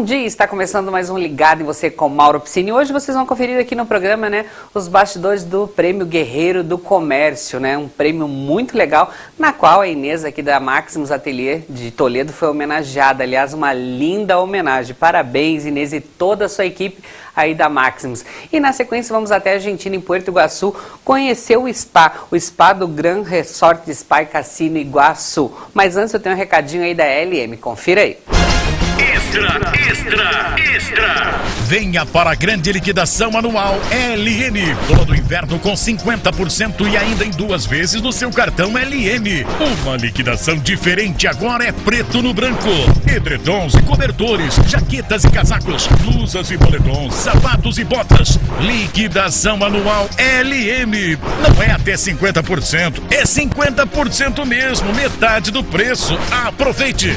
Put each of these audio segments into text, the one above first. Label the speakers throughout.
Speaker 1: dia, está começando mais um Ligado em Você com Mauro Piscini. Hoje vocês vão conferir aqui no programa, os bastidores do Prêmio Guerreiro do Comércio, um prêmio muito legal, na qual a Inês aqui da Maximus Ateliê de Toledo foi homenageada. Aliás, uma linda homenagem. Parabéns, Inês, e toda a sua equipe aí da Maximus. E na sequência vamos até a Argentina, em Puerto Iguaçu, conhecer o Spa do Gran Resort Spa e Cassino Iguaçu. Mas antes eu tenho um recadinho aí da LM, confira aí.
Speaker 2: Extra! Venha para a grande liquidação anual LM. Todo inverno com 50% e ainda em 2 vezes no seu cartão LM. Uma liquidação diferente agora é preto no branco. Edredons e cobertores, jaquetas e casacos, blusas e boletons, sapatos e botas. Liquidação anual LM. Não é até 50%, é 50% mesmo, metade do preço. Aproveite!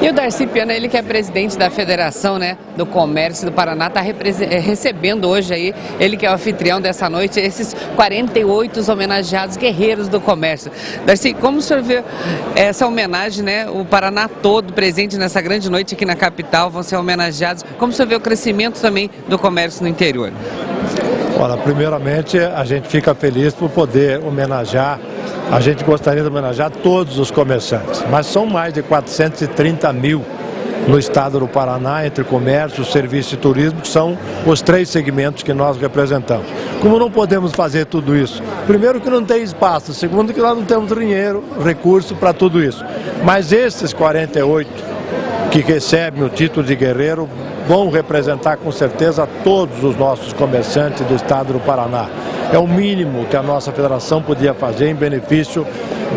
Speaker 1: E o Darcy Piana, ele que é presidente da Federação do Comércio do Paraná, está recebendo hoje aí, ele que é o anfitrião dessa noite, esses 48 homenageados guerreiros do comércio. Darcy, como o senhor vê essa homenagem, o Paraná todo presente nessa grande noite aqui na capital, vão ser homenageados, como o senhor vê o crescimento também do comércio no interior?
Speaker 3: Olha, primeiramente a gente fica feliz por poder homenagear. A gente gostaria de homenagear todos os comerciantes, mas são mais de 430 mil no estado do Paraná, entre comércio, serviço e turismo, que são os 3 segmentos que nós representamos. Como não podemos fazer tudo isso? Primeiro, que não tem espaço, segundo, que nós não temos dinheiro, recurso para tudo isso. Mas esses 48 que recebem o título de guerreiro vão representar com certeza todos os nossos comerciantes do estado do Paraná. É o mínimo que a nossa federação podia fazer em benefício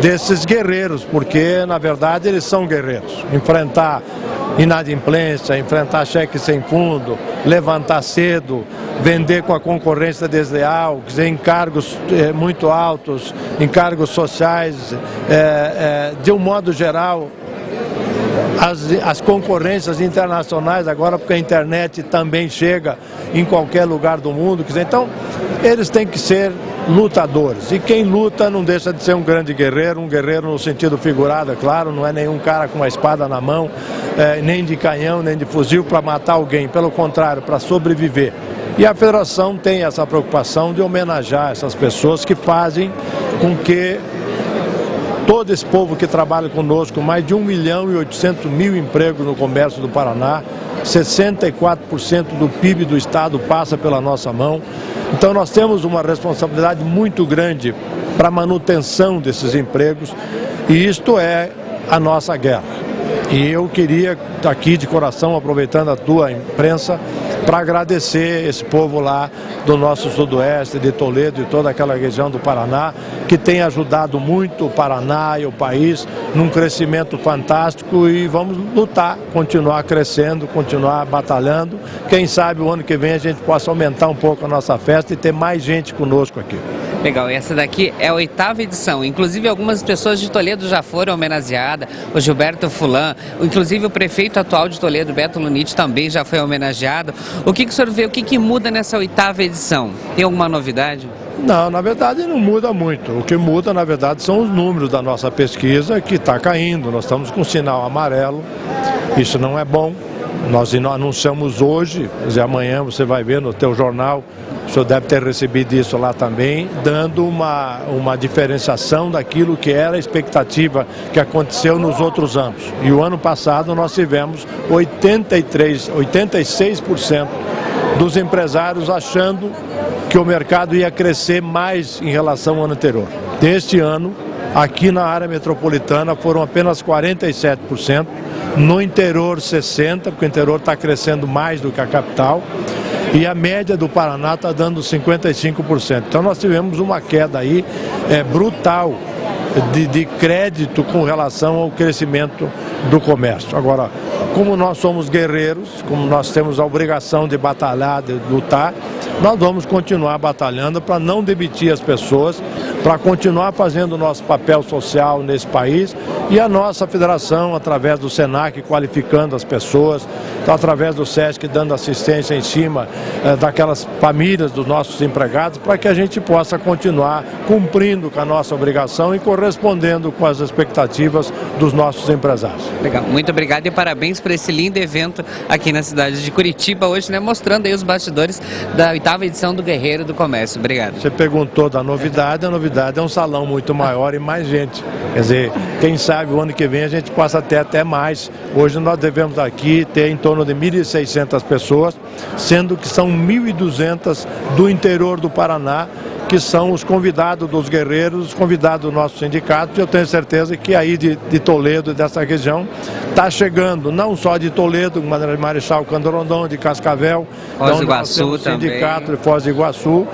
Speaker 3: desses guerreiros, porque na verdade eles são guerreiros. Enfrentar inadimplência, enfrentar cheque sem fundo, levantar cedo, vender com a concorrência desleal, encargos muito altos, encargos sociais, de um modo geral. As concorrências internacionais agora, porque a internet também chega em qualquer lugar do mundo, então eles têm que ser lutadores, e quem luta não deixa de ser um grande guerreiro, um guerreiro no sentido figurado, é claro, não é nenhum cara com uma espada na mão, nem de canhão, nem de fuzil para matar alguém, pelo contrário, para sobreviver. E a federação tem essa preocupação de homenagear essas pessoas que fazem com que todo esse povo que trabalha conosco, mais de 1.800.000 empregos no comércio do Paraná, 64% do PIB do estado passa pela nossa mão. Então nós temos uma responsabilidade muito grande para a manutenção desses empregos, e isto é a nossa guerra. E eu queria aqui de coração, aproveitando a tua imprensa, para agradecer esse povo lá do nosso sudoeste, de Toledo e toda aquela região do Paraná, que tem ajudado muito o Paraná e o país num crescimento fantástico, e vamos lutar, continuar crescendo, continuar batalhando. Quem sabe o ano que vem a gente possa aumentar um pouco a nossa festa e ter mais gente conosco aqui.
Speaker 1: Legal, essa daqui é a 8ª edição, inclusive algumas pessoas de Toledo já foram homenageadas, o Gilberto Fulan, inclusive o prefeito atual de Toledo, Beto Lunite, também já foi homenageado. O que o senhor vê, o que muda nessa 8ª edição? Tem alguma novidade?
Speaker 3: Não, na verdade não muda muito. O que muda, na verdade, são os números da nossa pesquisa, que está caindo. Nós estamos com sinal amarelo, isso não é bom. Nós anunciamos hoje, amanhã você vai ver no teu jornal, o senhor deve ter recebido isso lá também, dando uma diferenciação daquilo que era a expectativa que aconteceu nos outros anos. E o ano passado nós tivemos 86% dos empresários achando que o mercado ia crescer mais em relação ao ano anterior. Deste ano, aqui na área metropolitana foram apenas 47%, no interior 60%, porque o interior está crescendo mais do que a capital, e a média do Paraná está dando 55%. Então nós tivemos uma queda aí brutal de crédito com relação ao crescimento do comércio. Agora, como nós somos guerreiros, como nós temos a obrigação de batalhar, de lutar, nós vamos continuar batalhando para não demitir as pessoas, para continuar fazendo o nosso papel social nesse país, e a nossa federação, através do SENAC, qualificando as pessoas, então, através do SESC, dando assistência em cima daquelas famílias dos nossos empregados, para que a gente possa continuar cumprindo com a nossa obrigação e correspondendo com as expectativas dos nossos empresários.
Speaker 1: Legal, muito obrigado e parabéns por esse lindo evento aqui na cidade de Curitiba hoje, né, mostrando aí os bastidores da 8ª edição do Guerreiro do Comércio. Obrigado.
Speaker 3: Você perguntou da novidade, a novidade é um salão muito maior e mais gente. Quer dizer, quem sabe o ano que vem a gente possa ter até mais. Hoje nós devemos aqui ter em torno de 1.600 pessoas, sendo que são 1.200 do interior do Paraná, que são os convidados dos guerreiros, os convidados do nosso sindicato. Eu tenho certeza que aí de Toledo, dessa região, está chegando, não só de Toledo, Marechal Cândido Rondon, de Cascavel,
Speaker 1: Foz do Iguaçu também.
Speaker 3: Sindicato de Foz do Iguaçu,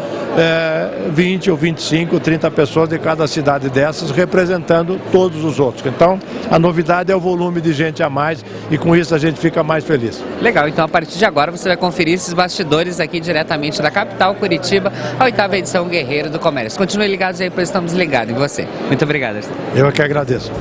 Speaker 3: 20 ou 25, 30 pessoas de cada cidade dessas, representando todos os outros. Então, a novidade é o volume de gente a mais, e com isso a gente fica mais feliz.
Speaker 1: Legal, então a partir de agora você vai conferir esses bastidores aqui diretamente da capital, Curitiba, a 8ª edição Guerreiro do Comércio. Continue ligados aí, pois estamos ligados em você. Muito obrigado, Arsênio.
Speaker 3: Eu que agradeço.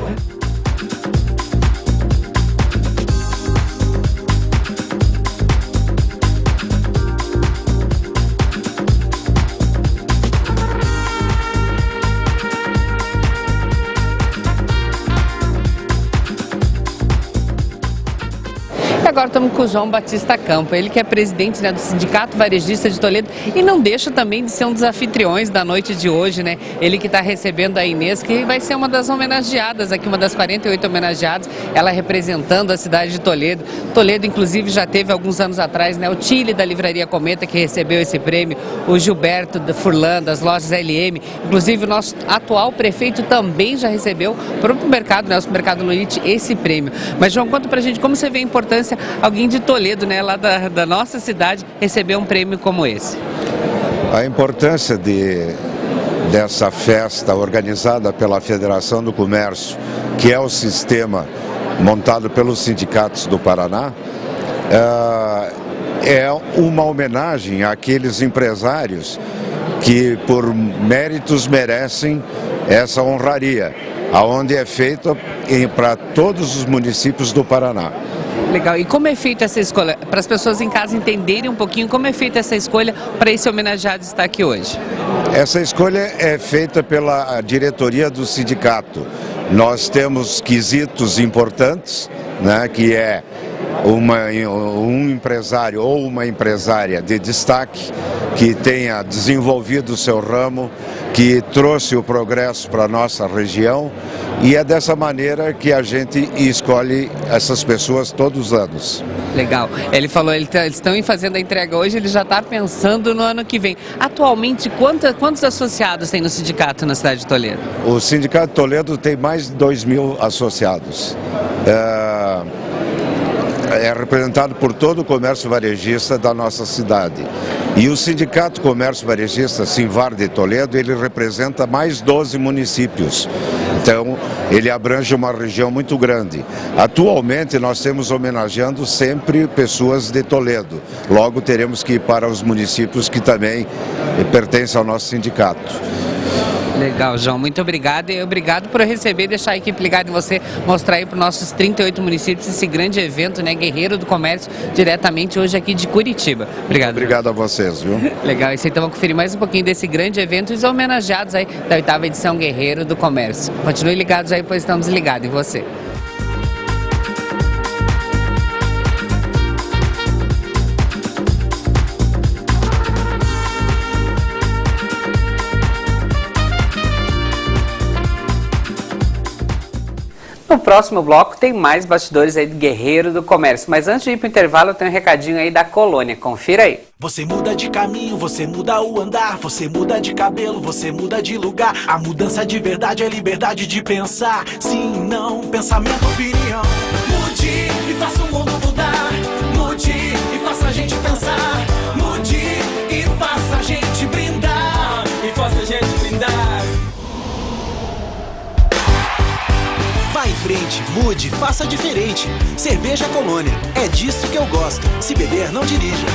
Speaker 1: Agora estamos com o João Batista Campo, ele que é presidente, né, do Sindicato Varejista de Toledo e não deixa também de ser um dos anfitriões da noite de hoje, né? Ele que está recebendo a Inês, que vai ser uma das homenageadas aqui, uma das 48 homenageadas, ela representando a cidade de Toledo. Toledo, inclusive, já teve alguns anos atrás, né, o Tile da Livraria Cometa, que recebeu esse prêmio, o Gilberto da Furlan, das lojas LM, inclusive o nosso atual prefeito também já recebeu para o mercado, né, o mercado Lulite, esse prêmio. Mas, João, conta pra gente como você vê a importância alguém de Toledo, né, lá da nossa cidade, receber um prêmio como esse.
Speaker 4: A importância dessa festa organizada pela Federação do Comércio, que é o sistema montado pelos sindicatos do Paraná, é uma homenagem àqueles empresários que por méritos merecem essa honraria, aonde é feita para todos os municípios do Paraná.
Speaker 1: Legal. E como é feita essa escolha? Para as pessoas em casa entenderem um pouquinho como é feita essa escolha para esse homenageado estar aqui hoje.
Speaker 4: Essa escolha é feita pela diretoria do sindicato. Nós temos quesitos importantes, né, que é um empresário ou uma empresária de destaque que tenha desenvolvido o seu ramo, que trouxe o progresso para a nossa região, e é dessa maneira que a gente escolhe essas pessoas todos os anos. Legal.
Speaker 1: Ele falou, eles estão fazendo a entrega hoje, ele já está pensando no ano que vem. Atualmente, quantos associados tem no sindicato na cidade de Toledo?
Speaker 4: O Sindicato de Toledo tem mais de 2.000 associados. É representado por todo o comércio varejista da nossa cidade. E o Sindicato Comércio Varejista Sinvar de Toledo, ele representa mais 12 municípios. Então, ele abrange uma região muito grande. Atualmente, nós temos homenageando sempre pessoas de Toledo. Logo, teremos que ir para os municípios que também pertencem ao nosso sindicato.
Speaker 1: Legal, João. Muito obrigado e obrigado por receber e deixar a equipe ligada em você, mostrar aí para os nossos 38 municípios esse grande evento, né, Guerreiro do Comércio, diretamente hoje aqui de Curitiba. Obrigado.
Speaker 4: Obrigado a vocês, viu?
Speaker 1: Legal, isso aí, então vamos conferir mais um pouquinho desse grande evento e os homenageados aí da 8ª edição Guerreiro do Comércio. Continue ligados aí, pois estamos ligados em você. No próximo bloco tem mais bastidores aí do Guerreiro do Comércio, mas antes de ir para o intervalo eu tenho um recadinho aí da Colônia, confira aí.
Speaker 5: Você muda de caminho, você muda o andar, você muda de cabelo, você muda de lugar. A mudança de verdade é liberdade de pensar. Sim, não, pensamento, opinião. Mude e faça o mundo mudar. Mude e faça a gente pensar. Mude e faça a gente brindar. E faça a gente brindar. Vá em frente, mude, faça diferente. Cerveja Colônia, é disso que eu gosto. Se beber, não dirija.